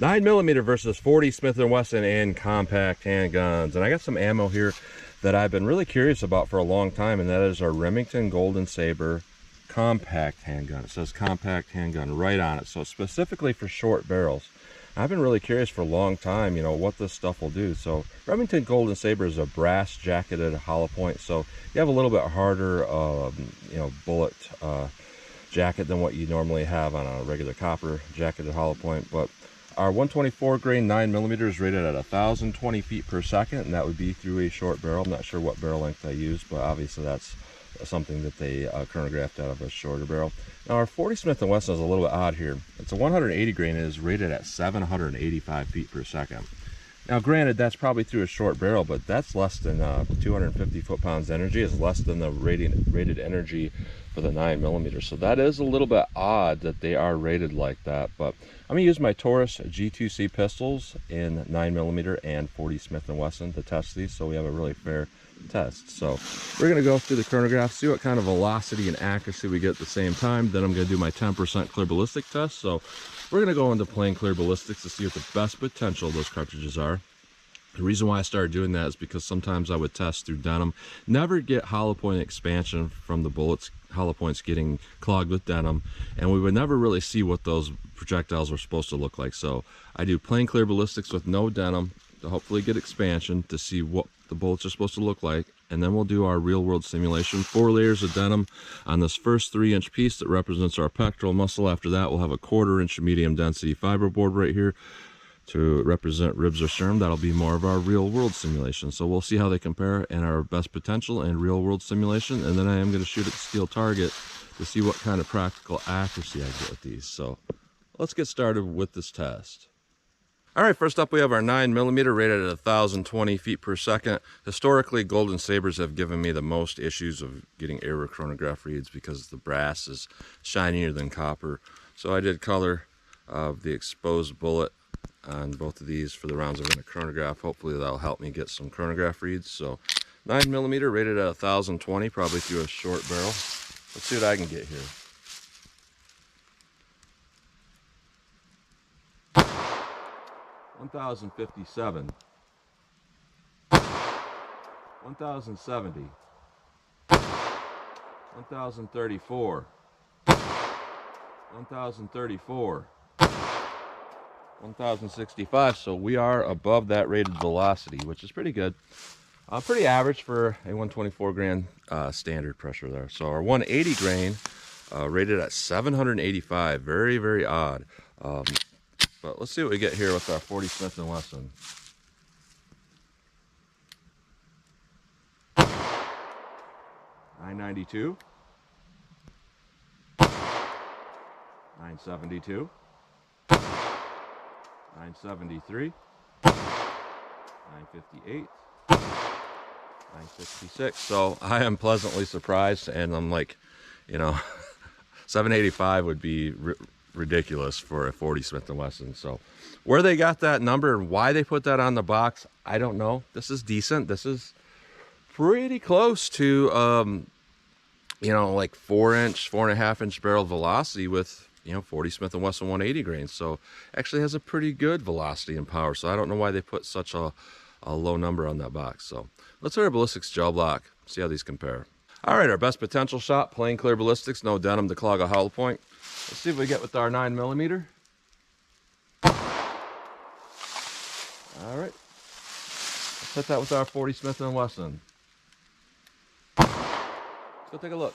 9mm versus 40 Smith & Wesson and compact handguns. And I got some ammo here that I've been really curious about for a long time, and that is our Remington Golden Saber compact handgun. It says compact handgun right on it, so specifically for short barrels. I've been really curious for a long time, you know, what this stuff will do. So Remington Golden Saber is a brass jacketed hollow point, so you have a little bit harder you know, bullet jacket than what you normally have on a regular copper jacketed hollow point. But our 124 grain 9mm is rated at 1,020 feet per second, and that would be through a short barrel. I'm not sure what barrel length I used, but obviously that's something that they chronographed out of a shorter barrel. Now our 40 Smith & Wesson is a little bit odd here. It's a 180 grain and is rated at 785 feet per second. Now granted, that's probably through a short barrel, but that's less than 250 foot-pounds energy. It's less than the rated energy for the 9mm. So that is a little bit odd that they are rated like that. But I'm going to use my Taurus G2C pistols in 9mm and 40 Smith & Wesson to test these, so we have a really fair test. So we're going to go through the chronograph, see what kind of velocity and accuracy we get at the same time. Then I'm going to do my 10% clear ballistic test. So we're going to go into plain clear ballistics to see what the best potential of those cartridges are. The reason why I started doing that is because sometimes I would test through denim, never get hollow point expansion from the bullets, hollow points getting clogged with denim, and we would never really see what those projectiles were supposed to look like. So I do plain clear ballistics with no denim to hopefully get expansion to see what the bullets are supposed to look like, and then we'll do our real world simulation. 4 layers of denim on this first 3-inch piece that represents our pectoral muscle. After that, we'll have a 1/4 inch medium density fiberboard right here to represent ribs or sternum. That'll be more of our real world simulation. So we'll see how they compare in our best potential and real world simulation, and then I am going to shoot at the steel target to see what kind of practical accuracy I get with these. So let's get started with this test. All right, first up we have our 9mm rated at 1,020 feet per second. Historically, Golden Sabers have given me the most issues of getting error chronograph reads because the brass is shinier than copper. So I did color the exposed bullet on both of these for the rounds I'm going to chronograph. Hopefully that'll help me get some chronograph reads. So 9mm rated at 1,020, probably through a short barrel. Let's see what I can get here. $1,057, $1,070, $1,034, $1,034, $1,065. So we are above that rated velocity, which is pretty good. Pretty average for a 124 grain standard pressure there. So our 180 grain rated at 785. Very, very odd. But let's see what we get here with our 40 Smith & Wesson. $992, $972, $973, $958, $966. So I am pleasantly surprised, and I'm like, you know, 785 would be ridiculous for a 40 Smith & Wesson. So where they got that number and why they put that on the box, I don't know. This is decent. This is pretty close to you know, like 4-inch, 4.5-inch barrel velocity with, you know, 40 Smith & Wesson 180 grains. So actually has a pretty good velocity and power. So I don't know why they put such a low number on that box. So let's hit our ballistics gel block, see how these compare. All right, our best potential shot, plain clear ballistics, no denim to clog a hollow point. Let's see what we get with our 9mm. All right, let's hit that with our 40 Smith & Wesson. Let's go take a look.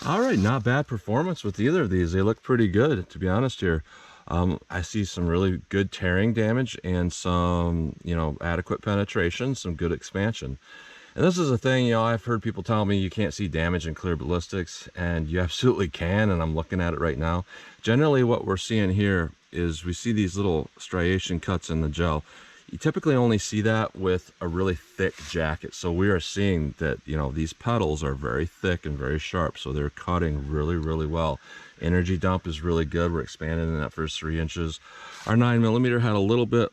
All right, not bad performance with either of these. They look pretty good, to be honest here. I see some really good tearing damage and some, you know, adequate penetration, some good expansion. And this is a thing, you know, I've heard people tell me you can't see damage in clear ballistics, and you absolutely can, and I'm looking at it right now. Generally what we're seeing here is we see these little striation cuts in the gel. You typically only see that with a really thick jacket. So we are seeing that, you know, these petals are very thick and very sharp. So they're cutting really, really well. Energy dump is really good. We're expanding in that first 3 inches. Our 9mm had a little bit,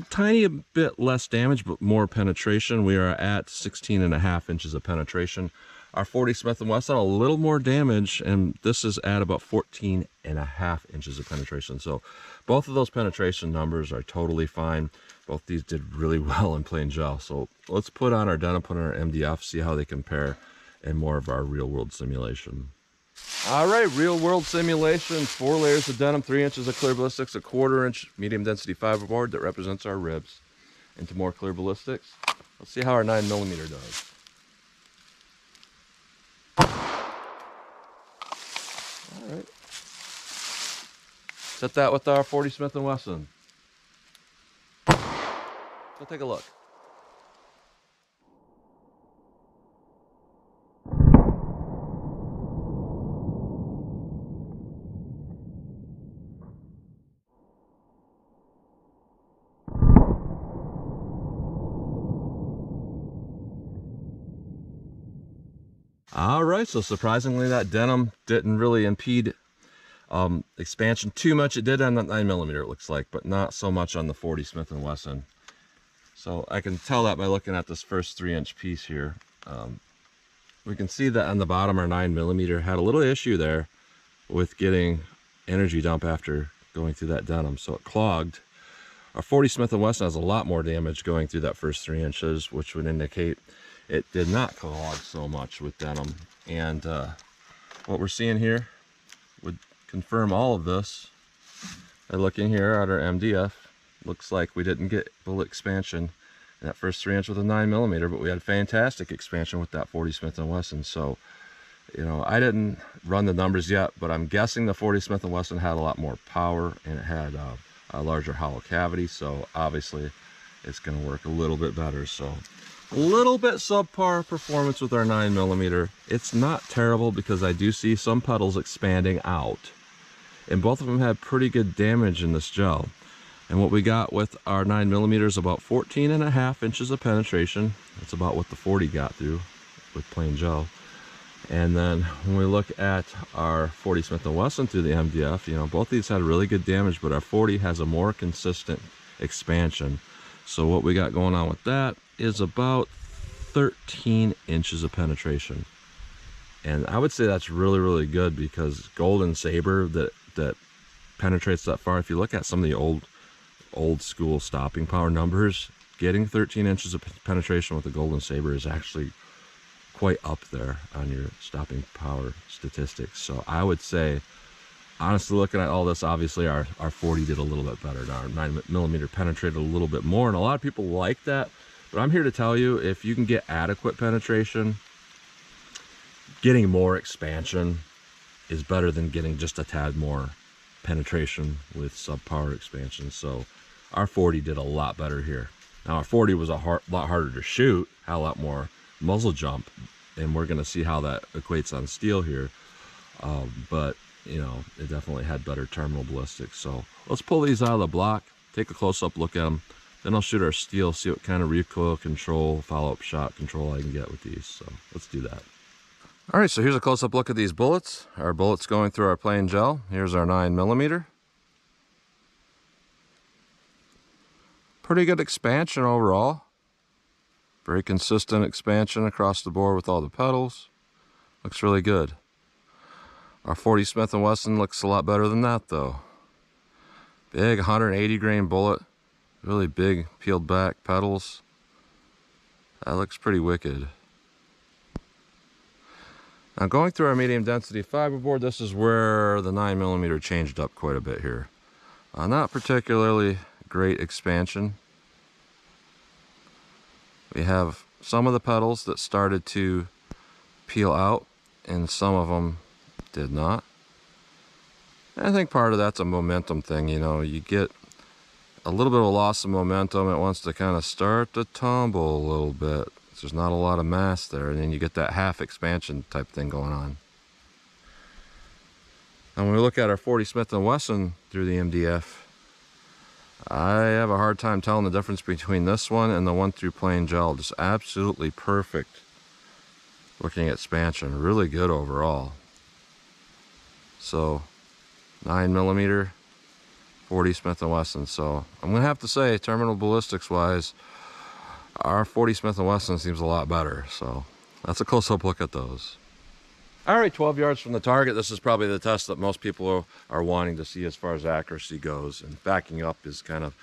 tiny bit less damage, but more penetration. We are at 16.5 inches of penetration. Our 40 Smith & Wesson, a little more damage, and this is at about 14.5 inches of penetration. So both of those penetration numbers are totally fine. Both these did really well in plain gel. So let's put on our Denim, put on our MDF, see how they compare in more of our real world simulation. All right, real world simulation, 4 layers of denim, 3 inches of clear ballistics, a 1/4 inch medium density fiberboard that represents our ribs into more clear ballistics. Let's see how our 9mm does. All right. Set that with our 40 Smith & Wesson. Go take a look. All right, so surprisingly that denim didn't really impede expansion too much. It did on that 9mm, it looks like, but not so much on the 40 Smith & Wesson. So I can tell that by looking at this first 3-inch piece here. We can see that on the bottom our 9mm had a little issue there with getting energy dump after going through that denim, so it clogged. Our 40 Smith & Wesson has a lot more damage going through that first 3 inches, which would indicate it did not clog so much with denim. And what we're seeing here would confirm all of this. By looking here at our MDF, looks like we didn't get bullet expansion in that first 3 inch with a 9mm, but we had fantastic expansion with that 40 Smith & Wesson. So, you know, I didn't run the numbers yet, but I'm guessing the 40 Smith & Wesson had a lot more power and it had a larger hollow cavity. So obviously it's going to work a little bit better. So a little bit subpar performance with our 9mm. It's not terrible because I do see some petals expanding out, and both of them had pretty good damage in this gel. And what we got with our 9mm is about 14.5 inches of penetration. That's about what the 40 got through with plain gel. And then when we look at our 40 Smith & Wesson through the MDF, you know, both these had really good damage, but our 40 has a more consistent expansion. So what we got going on with that is about 13 inches of penetration. And I would say that's really, really good because Golden Saber that penetrates that far, if you look at some of the old school stopping power numbers, getting 13 inches of penetration with the Golden Saber is actually quite up there on your stopping power statistics. So I would say, honestly, looking at all this, obviously our 40 did a little bit better. Our 9mm penetrated a little bit more, and a lot of people like that. But I'm here to tell you, if you can get adequate penetration, getting more expansion is better than getting just a tad more penetration with subpower expansion. So our 40 did a lot better here. Now our 40 was a lot harder to shoot, had a lot more muzzle jump, and we're going to see how that equates on steel here. But you know, it definitely had better terminal ballistics. So let's pull these out of the block, take a close-up look at them, then I'll shoot our steel, see what kind of recoil control, follow-up shot control I can get with these. So let's do that. All right, so here's a close-up look at these bullets. Our bullets going through our plain gel. Here's our 9mm. Pretty good expansion overall. Very consistent expansion across the board with all the petals. Looks really good. Our 40 Smith & Wesson looks a lot better than that though. Big 180 grain bullet. Really big peeled back petals. That looks pretty wicked. Now going through our medium density fiberboard, this is where the 9mm changed up quite a bit here. Not particularly great expansion. We have some of the petals that started to peel out and some of them did not. And I think part of that's a momentum thing, you know, you get a little bit of a loss of momentum, it wants to kind of start to tumble a little bit. There's not a lot of mass there, and then you get that half expansion type thing going on. And when we look at our 40 Smith & Wesson through the MDF, I have a hard time telling the difference between this one and the one through plain gel. Just absolutely perfect looking expansion, really good overall. So 9mm 40 Smith & Wesson. So I'm gonna have to say, terminal ballistics wise, our 40 Smith & Wesson seems a lot better. So that's a close-up look at those. All right, 12 yards from the target. This is probably the test that most people are wanting to see as far as accuracy goes. And backing up is kind of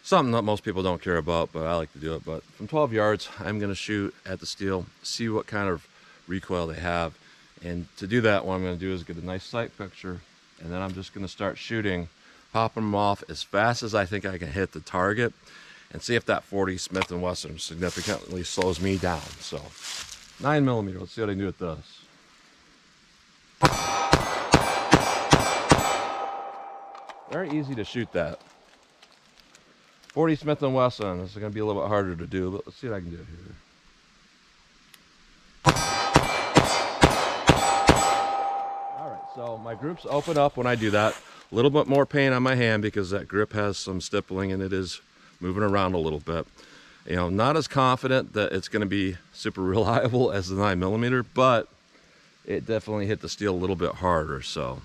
something that most people don't care about, but I like to do it. But from 12 yards, I'm going to shoot at the steel, see what kind of recoil they have. And to do that, what I'm going to do is get a nice sight picture, and then I'm just going to start shooting, popping them off as fast as I think I can hit the target, and see if that 40 Smith & Wesson significantly slows me down. So 9mm, let's see what I can do with this. Very easy to shoot that. 40 Smith & Wesson, this is going to be a little bit harder to do, but let's see what I can do here. Alright, so my groups open up when I do that. A little bit more pain on my hand because that grip has some stippling and it is moving around a little bit. You know, not as confident that it's going to be super reliable as the 9mm, but it definitely hit the steel a little bit harder, so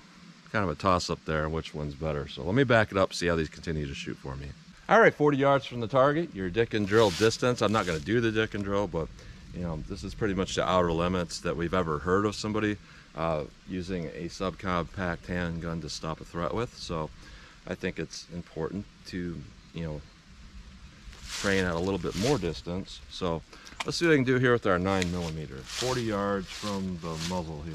kind of a toss-up there which one's better. So let me back it up, see how these continue to shoot for me. All right, 40 yards from the target, your dick and drill distance. I'm not going to do the dick and drill, but you know, this is pretty much the outer limits that we've ever heard of somebody using a subcompact handgun to stop a threat with. So I think it's important to, you know, train at a little bit more distance. So let's see what I can do here with our 9mm. 40 yards from the muzzle here.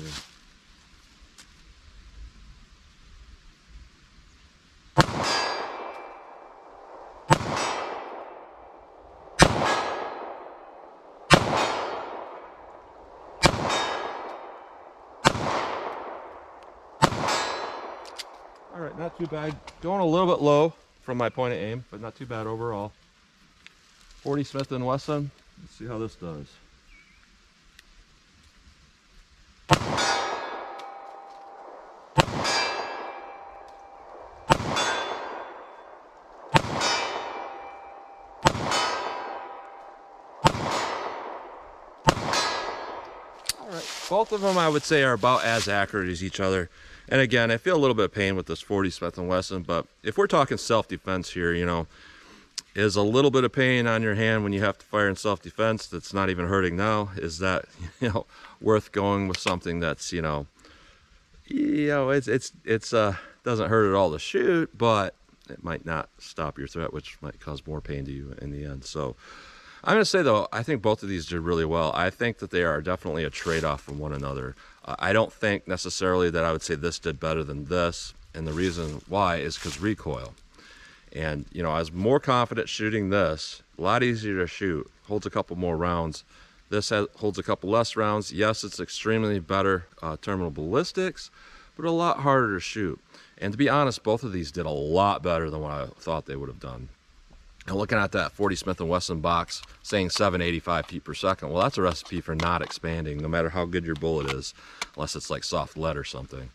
All right, not too bad. Going a little bit low from my point of aim, but not too bad overall. 40 Smith & Wesson. Let's see how this does. All right, both of them I would say are about as accurate as each other. And again, I feel a little bit of pain with this 40 Smith & Wesson, but if we're talking self-defense here, you know, is a little bit of pain on your hand when you have to fire in self-defense that's not even hurting now, is that, you know, worth going with something that's, you know, it's doesn't hurt at all to shoot, but it might not stop your threat, which might cause more pain to you in the end. So I'm going to say, though, I think both of these did really well. I think that they are definitely a trade-off from one another. I don't think necessarily that I would say this did better than this, and the reason why is because recoil. And, you know, I was more confident shooting this, a lot easier to shoot, holds a couple more rounds. This holds a couple less rounds. Yes, it's extremely better terminal ballistics, but a lot harder to shoot. And to be honest, both of these did a lot better than what I thought they would have done. And looking at that 40 Smith & Wesson box saying 785 feet per second, well, that's a recipe for not expanding, no matter how good your bullet is, unless it's like soft lead or something.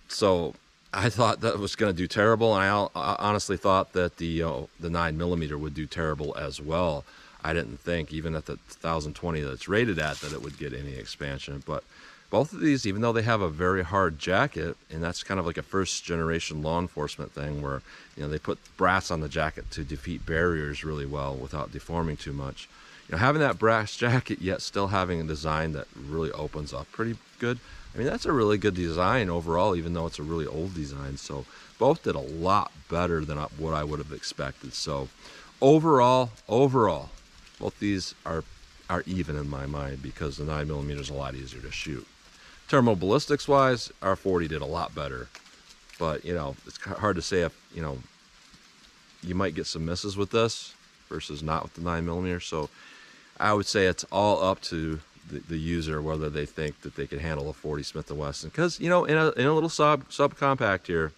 So I thought that was going to do terrible, and I honestly thought that the 9mm would do terrible as well. I didn't think, even at the 1020 that it's rated at, that it would get any expansion. But both of these, even though they have a very hard jacket, and that's kind of like a first-generation law enforcement thing where, you know, they put brass on the jacket to defeat barriers really well without deforming too much. You know, having that brass jacket yet still having a design that really opens up pretty good, I mean, that's a really good design overall, even though it's a really old design. So both did a lot better than what I would have expected. So overall, both these are even in my mind because the 9mm is a lot easier to shoot. Terminal ballistics wise, our 40 did a lot better. But, you know, it's hard to say if, you know, you might get some misses with this versus not with the 9mm. So I would say it's all up to the user whether they think that they can handle a 40 Smith & Wesson. Because, you know, in a little subcompact here,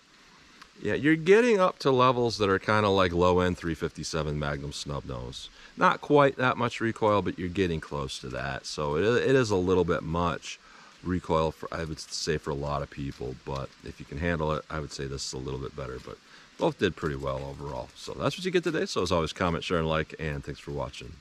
yeah, you're getting up to levels that are kind of like low-end 357 Magnum snub nose. Not quite that much recoil, but you're getting close to that. So it is a little bit much recoil, for, I would say, for a lot of people. But if you can handle it, I would say this is a little bit better. But both did pretty well overall. So that's what you get today. So as always, comment, share, and like, and thanks for watching.